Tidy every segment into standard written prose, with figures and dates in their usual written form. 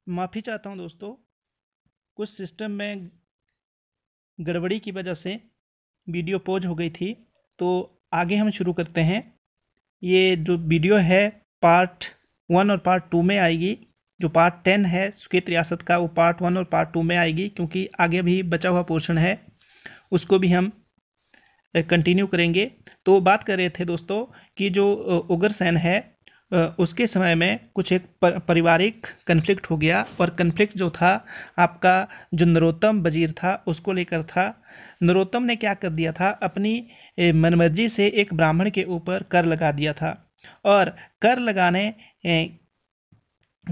माफ़ी चाहता हूँ दोस्तों, कुछ सिस्टम में गड़बड़ी की वजह से वीडियो पॉज हो गई थी। तो आगे हम शुरू करते हैं। ये जो वीडियो है पार्ट 1 और पार्ट 2 में आएगी। जो पार्ट 10 है सुकेत रियासत का, वो पार्ट 1 और पार्ट 2 में आएगी, क्योंकि आगे भी बचा हुआ पोर्शन है, उसको भी हम कंटिन्यू करेंगे। तो बात कर रहे थे दोस्तों कि जो उग्रसेन है, उसके समय में कुछ एक पारिवारिक कन्फ्लिक्ट हो गया, और कन्फ्लिक्ट जो था आपका, जो नरोत्तम वजीर था उसको लेकर था। नरोत्तम ने क्या कर दिया था, अपनी मनमर्जी से एक ब्राह्मण के ऊपर कर लगा दिया था। और कर लगाने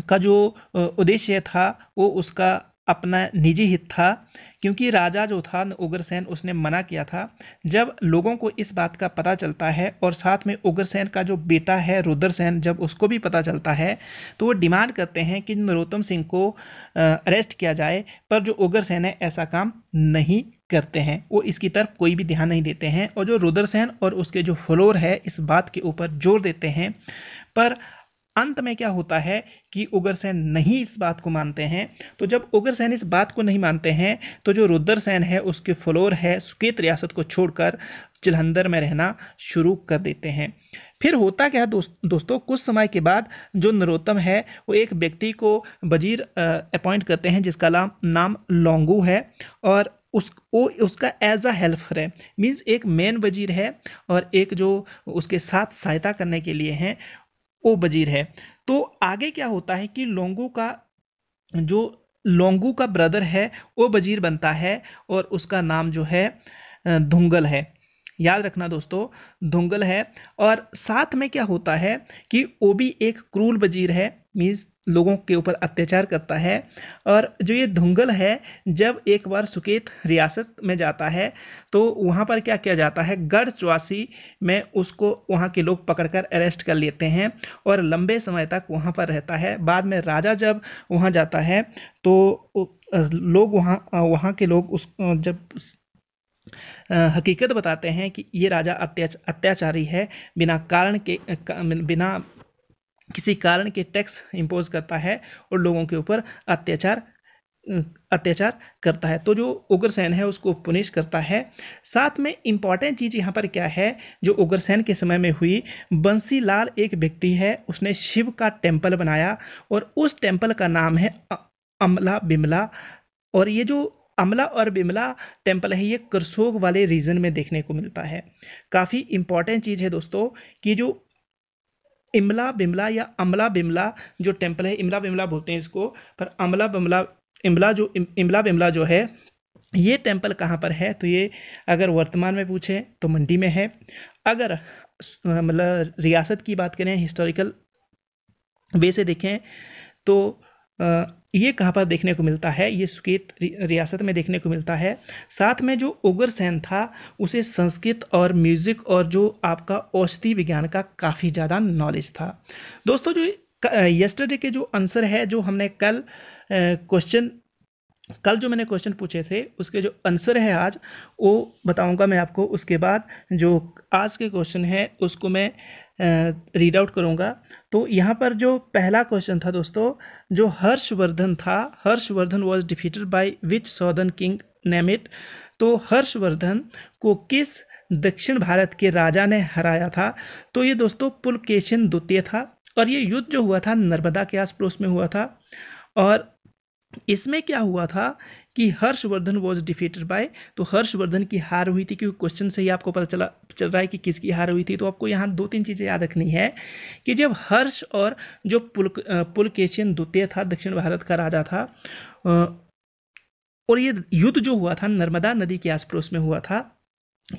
का जो उद्देश्य था वो उसका अपना निजी हित था, क्योंकि राजा जो था उग्रसेन, उसने मना किया था। जब लोगों को इस बात का पता चलता है, और साथ में उग्रसेन का जो बेटा है रुद्रसेन, जब उसको भी पता चलता है, तो वो डिमांड करते हैं कि नरोत्तम सिंह को अरेस्ट किया जाए। पर जो उग्रसेन है ऐसा काम नहीं करते हैं, वो इसकी तरफ कोई भी ध्यान नहीं देते हैं। और जो रुद्रसेन और उसके जो फॉलोअर है इस बात के ऊपर जोर देते हैं, पर अंत में क्या होता है कि उग्रसेन नहीं इस बात को मानते हैं। तो जब उग्रसेन इस बात को नहीं मानते हैं, तो जो रुद्रसेन है उसके फॉलोअर है सुकेत रियासत को छोड़कर जलंधर में रहना शुरू कर देते हैं। फिर होता क्या है दोस्तों, कुछ समय के बाद जो नरोत्तम है वो एक व्यक्ति को वजीर अपॉइंट करते हैं, जिसका नाम लोंगू है, और उसका एज अ हेल्पर है। मीन्स एक मेन वजीर है और एक जो उसके साथ सहायता करने के लिए हैं वो वजीर है। तो आगे क्या होता है कि लोंगू का ब्रदर है वो वजीर बनता है, और उसका नाम जो है धुंगल है। याद रखना दोस्तों, धुंगल है। और साथ में क्या होता है कि वो भी एक क्रूर वजीर है, मीन्स लोगों के ऊपर अत्याचार करता है। और जो ये धुंगल है, जब एक बार सुकेत रियासत में जाता है, तो वहाँ पर क्या किया जाता है, गढ़चवासी में उसको वहाँ के लोग पकड़कर अरेस्ट कर लेते हैं, और लंबे समय तक वहाँ पर रहता है। बाद में राजा जब वहाँ जाता है, तो लोग वहाँ के लोग जब हकीकत बताते हैं कि ये राजा अत्याचारी है, बिना किसी कारण के टैक्स इम्पोज करता है और लोगों के ऊपर अत्याचार करता है। तो जो उग्रसेन है उसको पुनिश करता है। साथ में इम्पॉर्टेंट चीज़ यहाँ पर क्या है, जो उग्रसेन के समय में हुई, बंसीलाल एक व्यक्ति है, उसने शिव का टेम्पल बनाया, और उस टेम्पल का नाम है अमला बिमला। और ये जो अमला और बिमला टेम्पल है, ये करसोग वाले रीजन में देखने को मिलता है। काफ़ी इम्पॉर्टेंट चीज़ है दोस्तों कि जो इमला बिमला या अमला बिमला जो टेम्पल है, इमला बिमला बोलते हैं इसको, पर इमला बिमला जो है, ये टेम्पल कहाँ पर है, तो ये अगर वर्तमान में पूछें तो मंडी में है। अगर मतलब रियासत की बात करें, हिस्टोरिकल वे से देखें, तो ये कहाँ पर देखने को मिलता है, ये सुकेत रियासत में देखने को मिलता है। साथ में जो उग्रसेन था उसे संस्कृत और म्यूज़िक और जो आपका औषधि विज्ञान का काफ़ी ज़्यादा नॉलेज था। दोस्तों, जो यस्टरडे के जो आंसर है, जो हमने कल जो मैंने क्वेश्चन पूछे थे उसके जो आंसर है आज, वो बताऊंगा मैं आपको। उसके बाद जो आज के क्वेश्चन है उसको मैं रीड आउट करूंगा। तो यहाँ पर जो पहला क्वेश्चन था दोस्तों, जो हर्षवर्धन था, Harshvardhan was defeated by which southern king, name it. तो हर्षवर्धन को किस दक्षिण भारत के राजा ने हराया था, तो ये दोस्तों पुलकेशिन द्वितीय था। और ये युद्ध जो हुआ था नर्मदा के आस पड़ोस में हुआ था। और इसमें क्या हुआ था कि हर्षवर्धन वॉज डिफीटेड बाय, तो हर्षवर्धन की हार हुई थी, क्योंकि क्वेश्चन से ही आपको पता चल रहा है कि किसकी हार हुई थी। तो आपको यहाँ 2-3 चीज़ें याद रखनी है कि जब हर्ष और जो पुलकेशिन द्वितीय था, दक्षिण भारत का राजा था, और ये युद्ध जो हुआ था नर्मदा नदी के आस पड़ोस में हुआ था,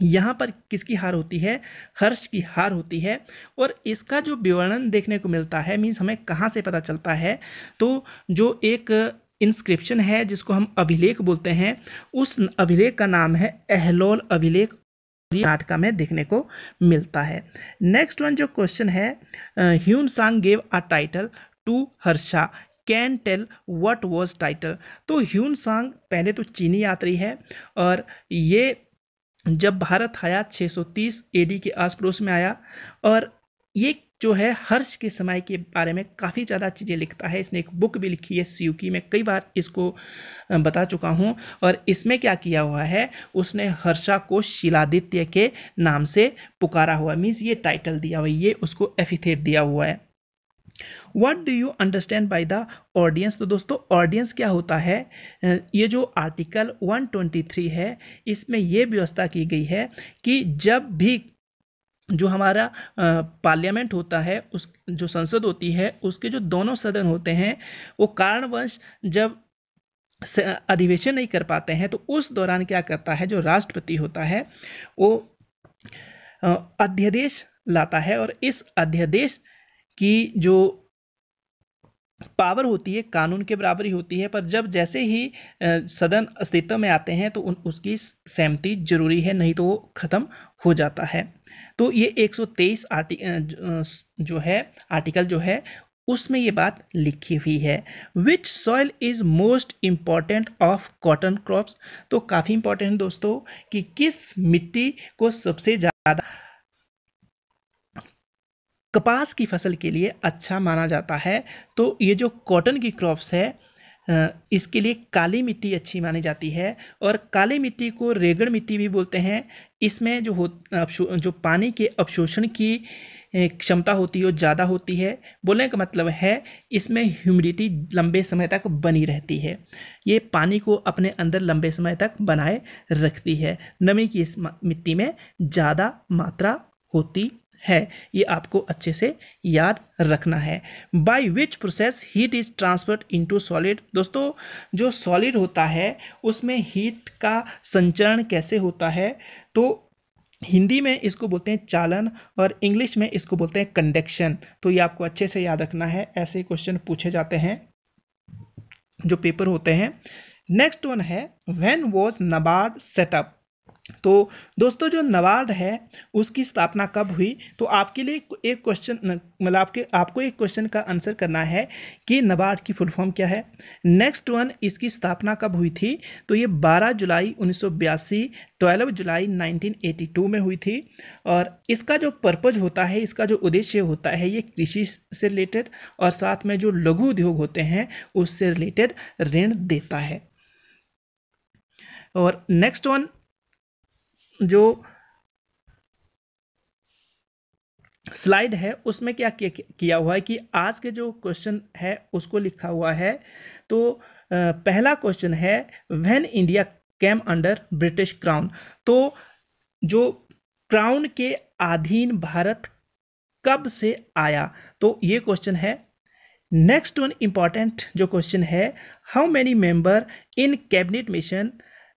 यहाँ पर किसकी हार होती है, हर्ष की हार होती है। और इसका जो विवरण देखने को मिलता है, मीन्स हमें कहाँ से पता चलता है, तो जो एक इंस्क्रिप्शन है जिसको हम अभिलेख बोलते हैं, उस अभिलेख का नाम है एहलोल अभिलेख, कर्नाटका में देखने को मिलता है। नेक्स्ट वन जो क्वेश्चन है, Hiuen Tsang gave a title to Harsha, can tell what was title. तो ह्यून सांग पहले तो चीनी यात्री है, और ये जब भारत आया 630 एडी के आस पड़ोस में आया, और ये जो है हर्ष के समय के बारे में काफ़ी ज़्यादा चीज़ें लिखता है। इसने एक बुक भी लिखी है सियुकी, मैं कई बार इसको बता चुका हूँ। और इसमें क्या किया हुआ है, उसने हर्षा को शिलादित्य के नाम से पुकारा हुआ, मीन्स ये टाइटल दिया हुआ है, ये उसको एपिथेट दिया हुआ है। What do you understand by the audience? तो दोस्तों ऑडियंस क्या होता है, ये जो आर्टिकल 123 है इसमें ये व्यवस्था की गई है कि जब भी जो हमारा पार्लियामेंट होता है, उस जो संसद होती है उसके जो दोनों सदन होते हैं वो कारणवश जब अधिवेशन नहीं कर पाते हैं तो उस दौरान क्या करता है, जो राष्ट्रपति होता है वो अध्यादेश लाता है। और इस अध्यादेश की जो पावर होती है कानून के बराबर ही होती है, पर जब जैसे ही सदन अस्तित्व में आते हैं तो उसकी सहमति जरूरी है, नहीं तो वो ख़त्म हो जाता है। तो ये 123 जो है आर्टिकल जो है उसमें ये बात लिखी हुई है। विच soil is most important of cotton crops? तो काफ़ी इंपॉर्टेंट दोस्तों कि किस मिट्टी को सबसे ज़्यादा कपास की फसल के लिए अच्छा माना जाता है। तो ये जो कॉटन की क्रॉप्स है इसके लिए काली मिट्टी अच्छी मानी जाती है, और काली मिट्टी को रेगड़ मिट्टी भी बोलते हैं। इसमें जो पानी के अवशोषण की क्षमता होती है वो ज़्यादा होती है। बोलने का मतलब है इसमें ह्यूमिडिटी लंबे समय तक बनी रहती है, ये पानी को अपने अंदर लंबे समय तक बनाए रखती है। नमी की इस मिट्टी में ज़्यादा मात्रा होती है, ये आपको अच्छे से याद रखना है। By which process heat is transferred into solid? दोस्तों जो सॉलिड होता है उसमें हीट का संचरण कैसे होता है, तो हिंदी में इसको बोलते हैं चालन और इंग्लिश में इसको बोलते हैं कंडक्शन। तो ये आपको अच्छे से याद रखना है, ऐसे क्वेश्चन पूछे जाते हैं जो पेपर होते हैं। नेक्स्ट वन है व्हेन वाज नाबार्ड सेटअप? तो दोस्तों जो नाबार्ड है उसकी स्थापना कब हुई? तो आपके लिए एक क्वेश्चन मतलब आपको एक क्वेश्चन का आंसर करना है कि नाबार्ड की फुल फॉर्म क्या है। नेक्स्ट वन, इसकी स्थापना कब हुई थी? तो ये 12 जुलाई 1982, 12 जुलाई 1982 में हुई थी। और इसका जो पर्पज होता है, इसका जो उद्देश्य होता है, ये कृषि से रिलेटेड और साथ में जो लघु उद्योग होते हैं उससे रिलेटेड ऋण देता है। और नेक्स्ट वन जो स्लाइड है उसमें क्या किया हुआ है कि आज के जो क्वेश्चन है उसको लिखा हुआ है। तो पहला क्वेश्चन है when India came under British crown? तो जो क्राउन के अधीन भारत कब से आया? तो ये क्वेश्चन है। नेक्स्ट वन इंपॉर्टेंट जो क्वेश्चन है, how many member in cabinet mission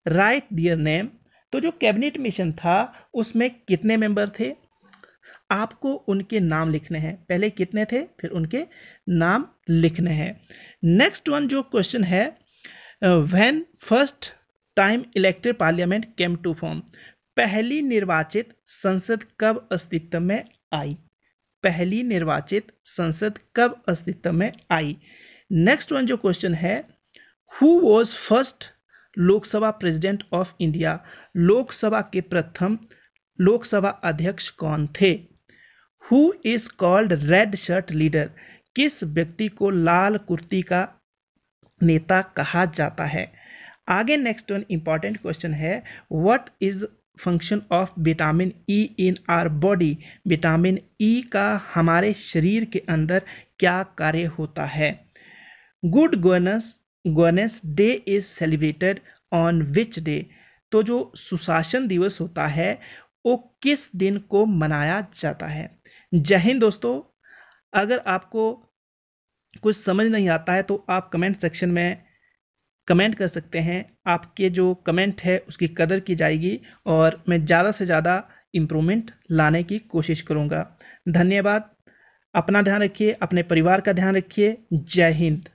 right their name? तो जो कैबिनेट मिशन था उसमें कितने मेंबर थे, आपको उनके नाम लिखने हैं। पहले कितने थे फिर उनके नाम लिखने हैं। नेक्स्ट वन जो क्वेश्चन है, when first time elected parliament came to form? पहली निर्वाचित संसद कब अस्तित्व में आई? पहली निर्वाचित संसद कब अस्तित्व में आई? नेक्स्ट वन जो क्वेश्चन है, who was first Lok Sabha president of India? Lok Sabha के प्रथम लोकसभा अध्यक्ष कौन थे? Who is called red shirt leader? किस व्यक्ति को लाल कुर्ती का नेता कहा जाता है? आगे नेक्स्ट वन इंपॉर्टेंट क्वेश्चन है, what is function of vitamin E in our body? Vitamin E का हमारे शरीर के अंदर क्या कार्य होता है? Good governance day is celebrated on which day? तो जो सुशासन दिवस होता है वो किस दिन को मनाया जाता है? जय हिंद दोस्तों। अगर आपको कुछ समझ नहीं आता है तो आप कमेंट सेक्शन में कमेंट कर सकते हैं। आपके जो कमेंट है उसकी कदर की जाएगी और मैं ज़्यादा से ज़्यादा इम्प्रूवमेंट लाने की कोशिश करूँगा। धन्यवाद। अपना ध्यान रखिए, अपने परिवार का ध्यान रखिए। जय हिंद।